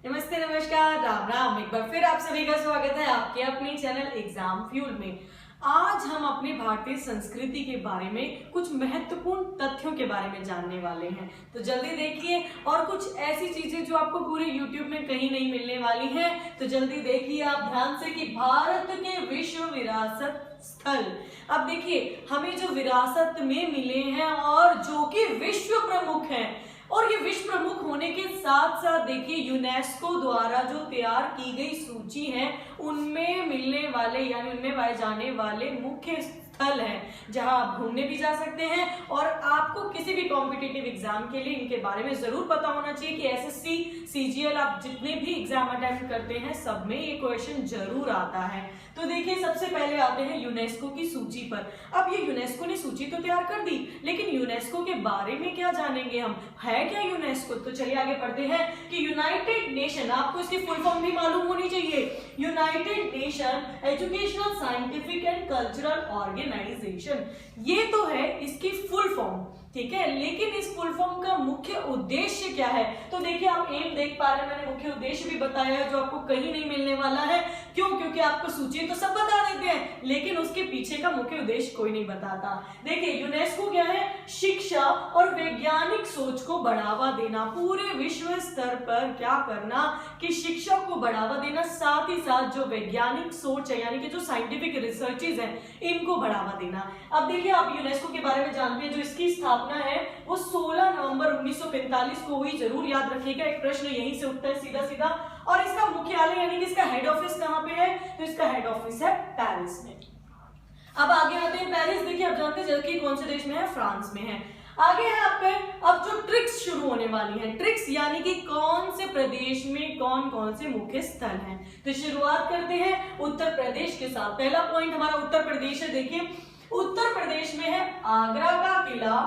नमस्ते, नमस्कार, राम राम। एक बार फिर आप सभी का स्वागत है आपके अपने चैनल एग्जाम फ्यूल में। आज हम अपनी भारतीय संस्कृति के बारे में कुछ महत्वपूर्ण तथ्यों के बारे में जानने वाले हैं, तो जल्दी देखिए। और कुछ ऐसी चीजें जो आपको पूरे YouTube में कहीं नहीं मिलने वाली हैं, तो जल्दी देखिए आप ध्यान से कि भारत के विश्व विरासत स्थल। अब देखिए हमें जो विरासत में मिले हैं और जो कि विश्व प्रमुख हैं, और ये विश्व प्रमुख होने के साथ साथ देखिए यूनेस्को द्वारा जो तैयार की गई सूची है उनमें मिलने वाले यानी उनमें पाए जाने वाले मुख्य स्थल हैं जहां आप घूमने भी जा सकते हैं। और आपको किसी भी कॉम्पिटिटिव एग्जाम के लिए इनके बारे में जरूर पता होना चाहिए कि एसएससी सीजीएल आप जितने भी एग्जाम अटेम्प्ट करते हैं सब में ये क्वेश्चन जरूर आता है। तो देखिए सबसे पहले आते हैं यूनेस्को की सूची पर। अब ये यूनेस्को ने सूची तो तैयार कर दी, लेकिन यूनेस्को के बारे में क्या जानेंगे हम, है क्या यूनेस्को। तो चलिए आगे पढ़ते हैं कि यूनाइटेड नेशन, आपको इसकी फुल फॉर्म भी मालूम होनी चाहिए, United Nation Educational Scientific and Cultural Organisation. ये तो है इसकी फुल फॉर्म, ठीक है। लेकिन इस फुल फॉर्म का मुख्य उद्देश्य क्या है, तो देखिए आप एम देख पा रहे हैं, मैंने मुख्य उद्देश्य भी बताया है जो आपको कहीं नहीं मिलने वाला है। क्यों? क्योंकि आपको सूची तो सब बता देते हैं, लेकिन उसके पीछे का मुख्य उद्देश्य कोई नहीं बताता। देखिए यूनेस्को क्या है, शिक्षा और वैज्ञानिक सोच को बढ़ावा देना, पूरे विश्व स्तर पर क्या करना कि शिक्षा को बढ़ावा देना, साथ ही साथ जो वैज्ञानिक सोच है यानी कि जो साइंटिफिक रिसर्चेज हैं इनको बढ़ावा देना। अब देखिए आप यूनेस्को के बारे में जानते हैं, जो इसकी स्थापना है वो 16 नवंबर 1945 को हुई। जरूर याद रखिएगा, एक प्रश्न यहीं से उठता है सीधा सीधा। और इसका मुख्यालय यानी कि इसका हेड ऑफिस कहाँ पे है, तो इसका हेड ऑफिस है पेरिस में। अब आगे आते हैं पेरिस। देखिए आप जानते हैं कि कौन से देश में है, फ्रांस में है। आगे है आपके अब जो ट्रिक्स शुरू होने वाली है, ट्रिक्स यानी कि कौन से प्रदेश में कौन कौन से मुख्य स्थल हैं। तो शुरुआत करते हैं उत्तर प्रदेश के साथ। पहला पॉइंट हमारा उत्तर प्रदेश है। देखिए उत्तर प्रदेश में है आगरा का किला,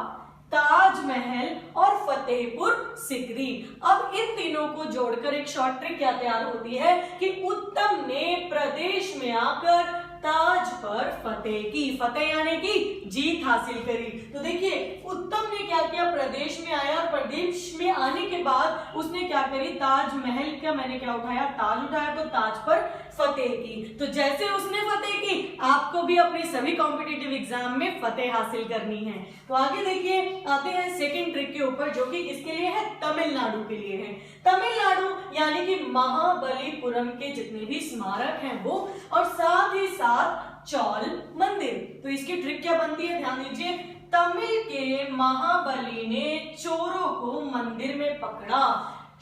ताजमहल और फतेहपुर सीकरी। अब इन तीनों को जोड़कर एक शॉर्ट ट्रिक क्या तैयार होती है कि उत्तम ने प्रदेश में आकर ताज पर फतेह की, फतेह यानी कि जीत हासिल करी। तो देखिए उत्तम ने क्या किया, प्रदेश में आया और प्रदेश में आने के बाद उसने क्या करी, ताजमहल का मैंने क्या उठाया, ताज उठाया, तो ताज पर फतेह की। तो जैसे उसने फतेह की, आपको भी अपने सभी कॉम्पिटिटिव एग्जाम में फतेह हासिल करनी है। तो आगे देखिए आते हैं सेकंड ट्रिक के ऊपर, जो कि किसके लिए है, तमिलनाडु के लिए है। तमिलनाडु यानी कि महाबलीपुरम के जितने भी स्मारक हैं वो, और साथ ही साथ चौल मंदिर। तो इसकी ट्रिक क्या बनती है, ध्यान दीजिए। तमिल के महाबली ने चोरों को मंदिर में पकड़ा।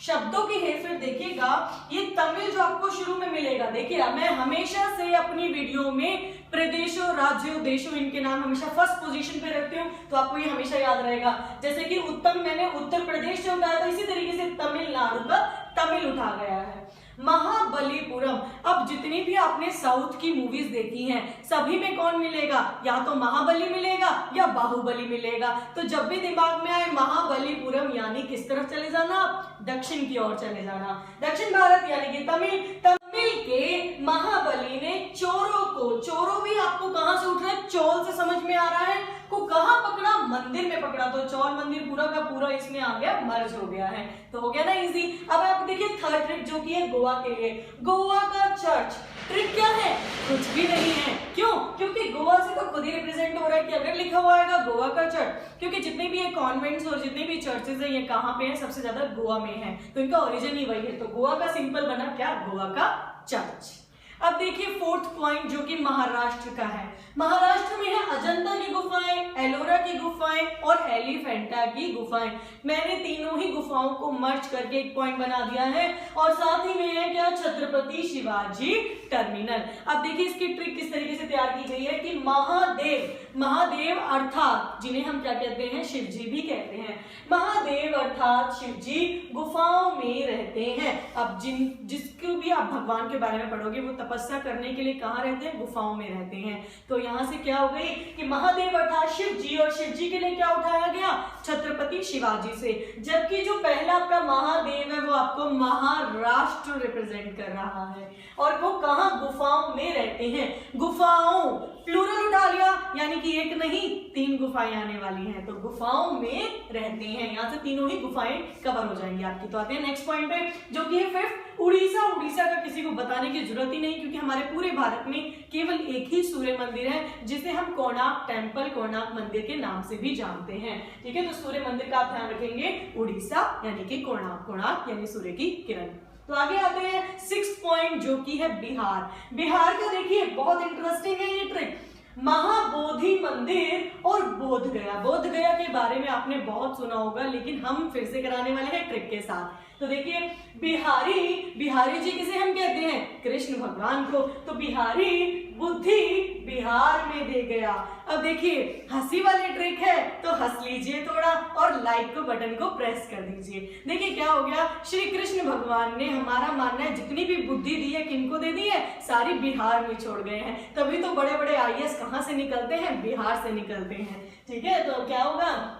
शब्दों की हेरफेर देखिएगा, ये तमिल जो आपको शुरू में मिलेगा, देखिए मैं हमेशा से अपनी वीडियो में प्रदेशों, राज्यों, देशों इनके नाम हमेशा फर्स्ट पोजीशन पे रखती हूँ, तो आपको ये हमेशा याद रहेगा। जैसे कि उत्तम मैंने उत्तर प्रदेश से उठाया था, इसी तरीके से तमिलनाडु का तमिल उठा गया है। महाबलीपुरम, अब जितनी भी आपने साउथ की मूवीज देखी हैं सभी में कौन मिलेगा, या तो महाबली मिलेगा या बाहुबली मिलेगा। तो जब भी दिमाग में आए महाबलीपुरम यानी किस तरफ चले जाना, दक्षिण की ओर चले जाना, दक्षिण भारत यानी कि तमिल। तमिल के महाबली ने चोरों को, चोरों भी आपको कहां से उठ रहा है, चौल से समझ में आ रहा है, को कहां पकड़ा, मंदिर में पकड़ा। तो चौल मंदिर पूरा का पूरा इसमें आ गया, मर्ज हो गया है। तो हो गया ना इजी। अब आप देखिए थर्ड ट्रिक जो कि है गोवा के लिए, गोवा का चर्च। ट्रिक क्या है, कुछ भी नहीं है। क्यों? क्योंकि गोवा से तो खुद ही रिप्रेजेंट हो रहा है कि अगर लिखा हुआ है गोवा का चर्च, क्योंकि जितने भी ये कॉन्वेंट्स और जितने भी चर्चेज है ये कहाँ पे है, सबसे ज्यादा गोवा में है, तो इनका ओरिजिन ही वही है। तो गोवा का सिंपल बना क्या, गोवा का चर्च। अब देखिए फोर्थ पॉइंट जो कि महाराष्ट्र का है। महाराष्ट्र में है अजंता की गुफाएं, एलोरा की गुफाएं और एलिफेंटा की गुफाएं। मैंने तीनों ही गुफाओं को मर्ज करके एक पॉइंट बना दिया है। और साथ ही में है क्या, छत्रपति शिवाजी टर्मिनल। अब देखिए इसकी ट्रिक किस तरीके से तैयार की गई है कि महादेव, महादेव अर्थात जिन्हें हम क्या कहते हैं, शिव जी भी कहते हैं, महादेव अर्थात शिव जी गुफाओं में रहते हैं। अब जिसको भी आप भगवान के बारे में पढ़ोगे वो तपस्या करने के लिए कहाँ रहते हैं, गुफाओं में रहते हैं। तो यहाँ से क्या हो गई कि महादेव अर्थात शिव जी, और शिव जी के लिए क्या उठाया गया, छत्रपति शिवाजी से। जबकि जो पहला आपका महादेव है वो आपको महाराष्ट्र रिप्रेजेंट कर रहा है, और वो कहाँ, गुफाओं में रहते हैं। गुफाओं प्लूरल उठा लिया, यानी कि एक नहीं तीन गुफाएं आने वाली हैं, तो गुफाओं में रहते हैं। यहाँ से तीनों ही गुफाएं कवर हो जाएंगी आपकी। तो आते हैं नेक्स्ट पॉइंट पे जो कि है फिफ्थ, उड़ीसा, उड़ीसा का किसी को बताने की जरूरत ही नहीं, क्योंकि हमारे पूरे भारत में केवल एक ही सूर्य मंदिर है जिसे हम कोणार्क टेम्पल, कोणार्क मंदिर के नाम से भी जानते हैं। ठीक है, तो सूर्य मंदिर का आप ध्यान रखेंगे, उड़ीसा यानी कि कोणार्क, कोणार्क यानी सूर्य की किरण। तो आगे आते हैं 6th पॉइंट जो कि है बिहार। बिहार का देखिए बहुत इंटरेस्टिंग है ये ट्रिक, महाबोधि मंदिर और बोध गया। बोध गया के बारे में आपने बहुत सुना होगा, लेकिन हम फिर से कराने वाले हैं ट्रिक के साथ। तो देखिए बिहारी, बिहारी जी किसे हम कहते हैं? कृष्ण भगवान को। तो बिहारी बुद्धि बिहार में दे गया। अब देखिए हंसी वाली ट्रिक है तो हंस लीजिए थोड़ा और लाइक को बटन को प्रेस कर दीजिए। देखिए क्या हो गया, श्री कृष्ण भगवान ने, हमारा मानना है, जितनी भी बुद्धि दी है किनको दे दी है? सारी बिहार में छोड़ गए हैं। तभी तो बड़े बड़े आईएएस कहां से निकलते हैं? बिहार से निकलते हैं। ठीक है, तो क्या होगा,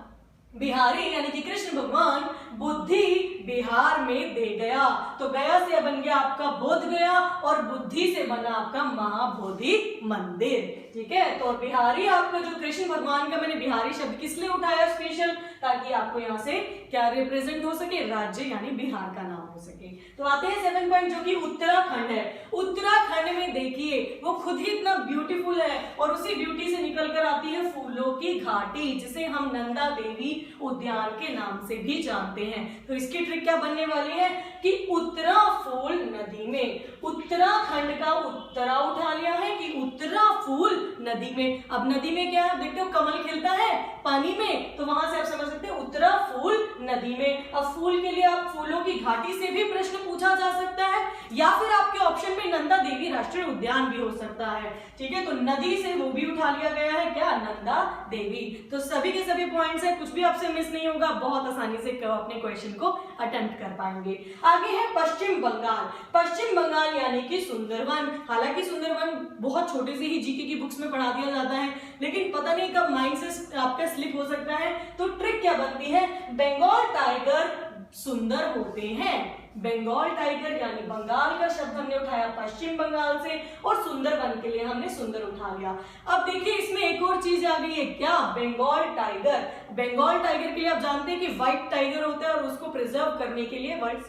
बिहारी यानी कि कृष्ण भगवान बुद्धि बिहार में दे गया। तो गया से बन गया आपका बोध गया और बुद्धि से बना आपका महाबोधि मंदिर। ठीक है, तो बिहारी आपका जो कृष्ण भगवान का, मैंने बिहारी शब्द किस लिए उठाया स्पेशल, ताकि आपको यहाँ से क्या रिप्रेजेंट हो सके, राज्य यानी बिहार का नाम हो सके। तो आते हैं 7 पॉइंट जो कि उत्तराखंड है। उत्तराखंड में देखिए वो खुद ही इतना ब्यूटीफुल है और उसी ब्यूटी से निकल कर आती है फूलों की घाटी, जिसे हम नंदा देवी उद्यान के नाम से भी जानते हैं। तो इसकी ट्रिक क्या बनने वाली है कि उत्तरा फूल नदी में, उत्तराखंड का उत्तरा उठा लिया है कि उत्तरा फूल नदी में। अब नदी में क्या है, देखते हो कमल खिलता है पानी में, तो वहां से आप समझ सकते हैं उत्तरा फूल नदी में। अब फूल के लिए आप फूलों की घाटी से भी प्रश्न पूछा जा सकता है, या फिर आपके ऑप्शन में नंदा देवी राष्ट्रीय उद्यान भी हो सकता है। ठीक है, तो नदी से वो भी उठा लिया गया है, क्या, नंदा देवी। तो सभी के सभी पॉइंट्स है, कुछ भी आपसे मिस नहीं होगा, बहुत आसानी से अपने क्वेश्चन को अटेम्प्ट कर पाएंगे। आगे है पश्चिम बंगाल। पश्चिम बंगाल यानी कि सुंदरवन। हालांकि सुंदरवन बहुत छोटे से ही जीके की बुक्स में पढ़ा दिया जाता है, लेकिन पता नहीं कब माइंड से आपका स्लिप हो सकता है। तो ट्रिक क्या बनती है, बंगाल टाइगर सुंदर होते हैं। बंगाल टाइगर यानी बंगाल का शब्द हमने उठाया पश्चिम बंगाल से, और सुंदरवन के लिए हमने सुंदर उठा लिया। अब देखिए इसमें एक और चीज आ गई है, क्या, बंगाल टाइगर। बंगाल टाइगर के लिए आप जानते हैं कि व्हाइट टाइगर होता है और उसको प्रिजर्व करने के लिए व्हाइट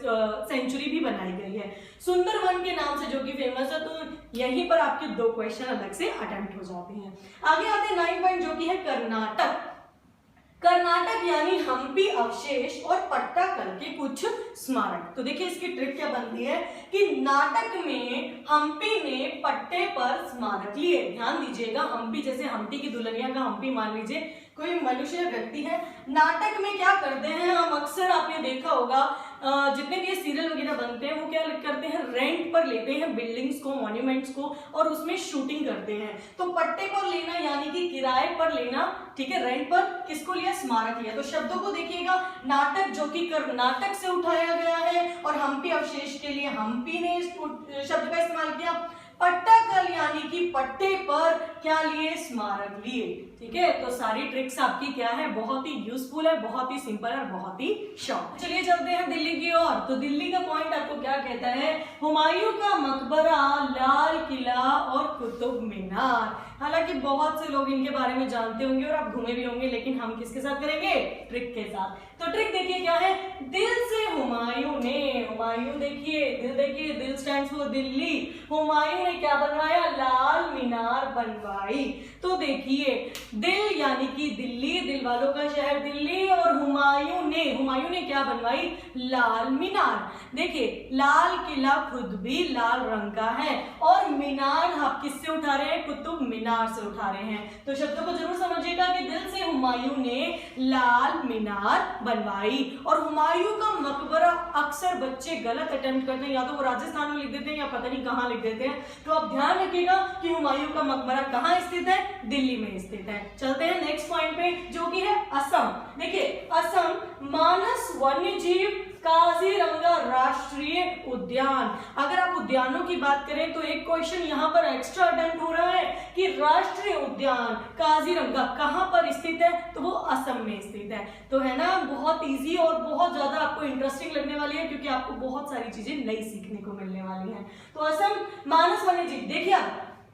सेंचुरी भी बनाई गई है सुंदरवन के नाम से, जो कि फेमस है। तो यहीं पर आपके 2 क्वेश्चन अलग से अटेम्प्ट हो जाते हैं। आगे आते हैं 9 पॉइंट जो कि है कर्नाटक। कर्नाटक यानी हम्पी अवशेष और पट्टाकल के कुछ स्मारक। तो देखिए इसकी ट्रिक क्या बनती है कि नाटक में हम्पी ने पट्टे पर स्मारक लिए। ध्यान दीजिएगा, हम्पी जैसे हम्पी की दुल्हनिया का हम्पी मान लीजिए कोई मनुष्य व्यक्ति है। नाटक में क्या करते हैं हम, अक्सर आपने देखा होगा जितने भी सीरियल वगैरह बनते हैं वो क्या करते हैं, रेंट पर लेते हैं बिल्डिंग्स को, मॉन्यूमेंट्स को, और उसमें शूटिंग करते हैं। तो पट्टे पर लेना यानी कि किराए पर लेना, ठीक है, रेंट पर किसको लिया, स्मारक लिया। तो शब्दों को देखिएगा, नाटक जो कि कर्नाटक से उठाया गया है और हम्पी अवशेष के लिए हम्पी ने इस शब्द का इस्तेमाल किया। पट्टाकल यानी कि पट्टे पर क्या लिए, स्मारक लिए। ठीक है, तो सारी ट्रिक्स आपकी क्या है, बहुत ही यूजफुल है, बहुत ही सिंपल और बहुत ही शॉर्ट। चलिए चलते हैं दिल्ली की ओर। तो दिल्ली का पॉइंट आपको क्या कहता है, हुमायूं का मकबरा, लाल किला और कुतुब मीनार। हालांकि बहुत से लोग इनके बारे में जानते होंगे और आप घूमे भी होंगे, लेकिन हम किसके साथ करेंगे, ट्रिक के साथ। तो ट्रिक देखिए क्या है, दिल से हुमायूं ने, हुमायूं देखिए दिल स्टैंड्स फॉर दिल्ली। हुमायूं ने क्या बनवाया, लाल मीनार बनवाई। तो देखिए दिल यानी कि दिल्ली, दिल वालों का शहर दिल्ली, और हुमायूं ने क्या बनवाई, लाल मीनार। देखिए लाल किला खुद भी लाल रंग का है, और मीनार आप किससे उठा रहे हैं, कुतुब मीनार से उठा रहे हैं। तो शब्दों को जरूर समझिएगा कि दिल से हुमायूं ने लाल मीनार बनवाई। और हुमायूं का मकबरा अक्सर बच्चे गलत अटेम्प्ट करते हैं, या तो वो राजस्थान में लिख देते हैं या पता नहीं कहां लिख देते हैं। तो आप ध्यान रखिएगा कि हुमायूं का मकबरा कहां स्थित है, दिल्ली में स्थित है। चलते हैं नेक्स्ट पॉइंट पे जो कि है असम। देखिए असम मानस वन्यजीव काजीरंगा राष्ट्रीय उद्यान। अगर आप उद्यानों की बात करें तो एक क्वेश्चन यहाँ पर एक्स्ट्रा अटेम्प्ट हो रहा है कि राष्ट्रीय उद्यान काजीरंगा कहाँ पर स्थित है, तो वो असम में स्थित है। तो है ना, बहुत इजी और बहुत ज्यादा आपको इंटरेस्टिंग लगने वाली है, क्योंकि आपको बहुत सारी चीजें नई सीखने को मिलने वाली हैं। तो असम मानस वन्यजीव, देखिए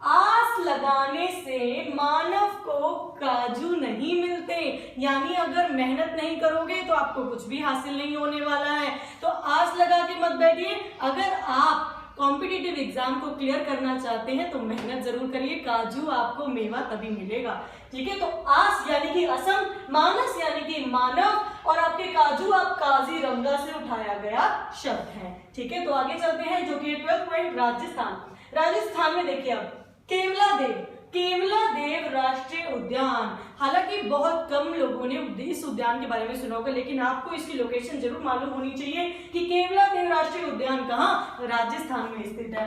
आस लगाने से मानव को काजू नहीं मिलते, यानी अगर मेहनत नहीं करोगे तो आपको कुछ भी हासिल नहीं होने वाला है। तो आस लगा के मत बैठिए। अगर आप कॉम्पिटिटिव एग्जाम को क्लियर करना चाहते हैं तो मेहनत जरूर करिए, काजू आपको मेवा तभी मिलेगा। ठीक है, तो आस यानी कि असम, मानस यानी कि मानव, और आपके काजू आप काजीरंगा से उठाया गया शब्द है। ठीक है, तो आगे चलते हैं जो कि 12 पॉइंट राजस्थान। राजस्थान में देखिए अब केवला देव राष्ट्रीय उद्यान। हालांकि बहुत कम लोगों ने इस उद्यान के बारे में सुना होगा, लेकिन आपको इसकी लोकेशन जरूर मालूम होनी चाहिए कि केवला देव राष्ट्रीय उद्यान कहाँ, राजस्थान में स्थित है।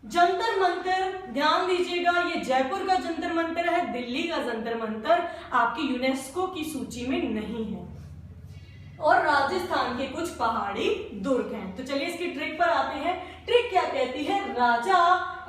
जंतर मंतर, ध्यान दीजिएगा, ये जयपुर का जंतर मंतर है, दिल्ली का जंतर मंतर आपकी यूनेस्को की सूची में नहीं है। और राजस्थान के कुछ पहाड़ी दुर्ग हैं। तो चलिए इसकी ट्रिक पर आते हैं। ट्रिक क्या कहती है, राजा,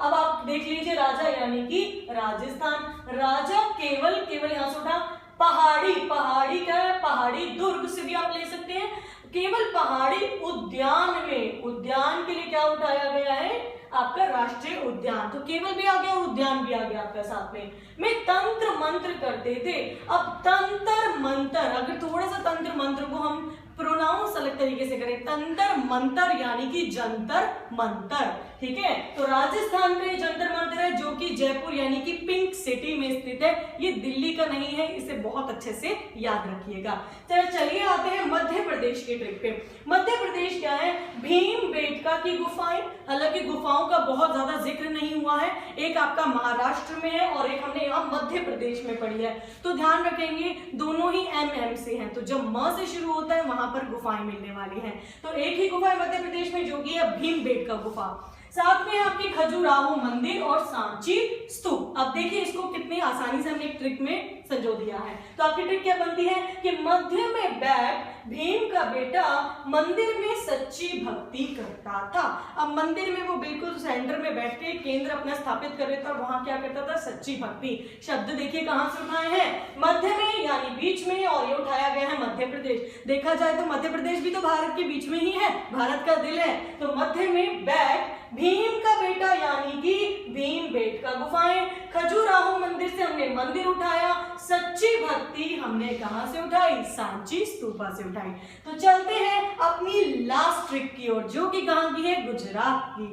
अब आप देख लीजिए, राजा यानी कि राजस्थान, राजा केवल यहां से उठा, पहाड़ी क्या है, पहाड़ी दुर्ग से भी आप ले सकते हैं। केवल पहाड़ी उद्यान में, उद्यान के लिए क्या उठाया गया है, आपका राष्ट्रीय उद्यान। तो केवल भी आ गया और उद्यान भी आ गया आपका साथ में तंत्र मंत्र करते थे। अब तंत्र मंत्र, अगर थोड़ा सा तंत्र मंत्र को हम प्रोनाउंस अलग तरीके से करें, तंत्र मंत्र यानी कि जंतर मंतर। ठीक है, तो राजस्थान में जंतर मंतर है जो कि जयपुर यानी कि पिंक सिटी में स्थित है, ये दिल्ली का नहीं है, इसे बहुत अच्छे से याद रखिएगा। चलिए आते हैं मध्य प्रदेश के ट्रिक पे। मध्य प्रदेश क्या है, भीमबेटका की गुफाएं। हालांकि गुफाओं का बहुत ज्यादा जिक्र नहीं हुआ है, एक आपका महाराष्ट्र में है और एक हमने यहाँ मध्य प्रदेश में पढ़ी है। तो ध्यान रखेंगे दोनों ही MM से हैं, तो जब म से शुरू होता है वहां पर गुफाएं मिलने वाली हैं। तो एक ही गुफा है मध्य प्रदेश में जो कि है भीमबेटका गुफा। साथ में आपकी खजुराहो मंदिर और सांची स्तूप। अब देखिए इसको कितनी आसानी से हमने एक ट्रिक में संजो दिया है। तो आपकी ट्रिक क्या बनती है कि मध्य में बैठ भीम का बेटा मंदिर में सच्ची भक्ति करता था। अब मंदिर में वो बिल्कुल सेंटर में बैठ के केंद्र अपना स्थापित कर रहा था, वहां क्या करता था, सच्ची भक्ति। शब्द देखिए कहां से उठाए हैं, मध्य में यानी बीच में, और ये उठाया गया है मध्य प्रदेश। देखा जाए तो मध्य प्रदेश भी तो भारत के बीच में ही है, भारत का दिल है। तो मध्य में बैठ भीम का बेटा यानी कि भीमबेटका गुफाएं, खजुराहो मंदिर से हमने मंदिर उठाया, सच्ची भक्ति हमने कहां से उठाई, सांची स्तूपा से उठाई। तो चलते हैं अपनी लास्ट ट्रिक की ओर, जो कि कहां की है, गुजरात की।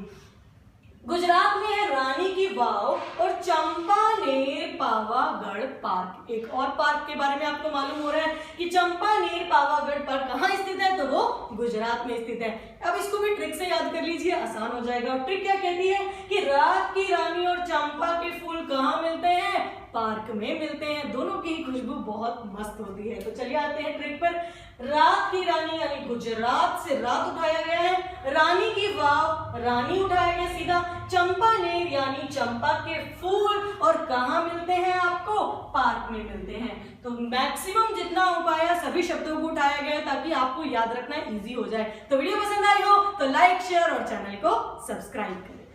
गुजरात में है रानी की वाव और चंपानेर पावागढ़ पार्क। एक और पार्क के बारे में आपको मालूम हो रहा है कि चंपानेर पावागढ़ पार्क कहाँ स्थित है, तो वो गुजरात में स्थित है। अब इसको भी ट्रिक से याद कर लीजिए, आसान हो जाएगा। और ट्रिक क्या कहती है कि रात की रानी और चंपा के फूल कहाँ मिलते हैं, पार्क में मिलते हैं। दोनों की खुशबू बहुत मस्त होती है। तो चलिए आते हैं ट्रिक पर। रात की रानी यानी गुजरात से रात उठाया गया है, रानी की वाव रानी उठाया गया सीधा, चंपानेर यानी चंपा के फूल, और कहाँ मिलते हैं आपको, पार्क में मिलते हैं। तो मैक्सिमम जितना हो पाया सभी शब्दों को उठाया गया ताकि आपको याद रखना इजी हो जाए। तो वीडियो पसंद आई हो तो लाइक, शेयर और चैनल को सब्सक्राइब करें।